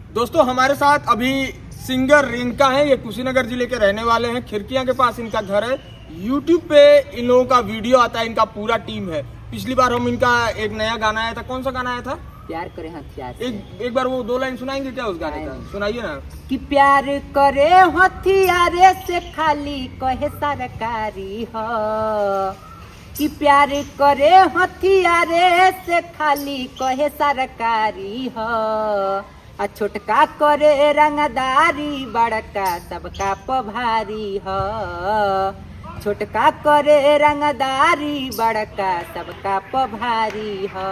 दोस्तों हमारे साथ अभी सिंगर रिंका है, ये कुशीनगर जिले के रहने वाले हैं। खिड़कियां के पास इनका घर है। यूट्यूब पे इन लोगों का वीडियो आता है, इनका पूरा टीम है। पिछली बार हम इनका एक नया गाना आया था, कौन सा गाना आया था? प्यार करे हथियार से। एक बार वो 2 लाइन सुनाएंगे क्या उस गाने का? सुनाइए ना। कि प्यार करे हथियारे से खाली कहे सरकारी हो, कि प्यार करे हथियारे से खाली कहे सरकारी हो, आ छोटका करे रंगदारी बड़का सबका पभारी हो, छोटका करे रंगदारी बड़का सबका पभारी हो।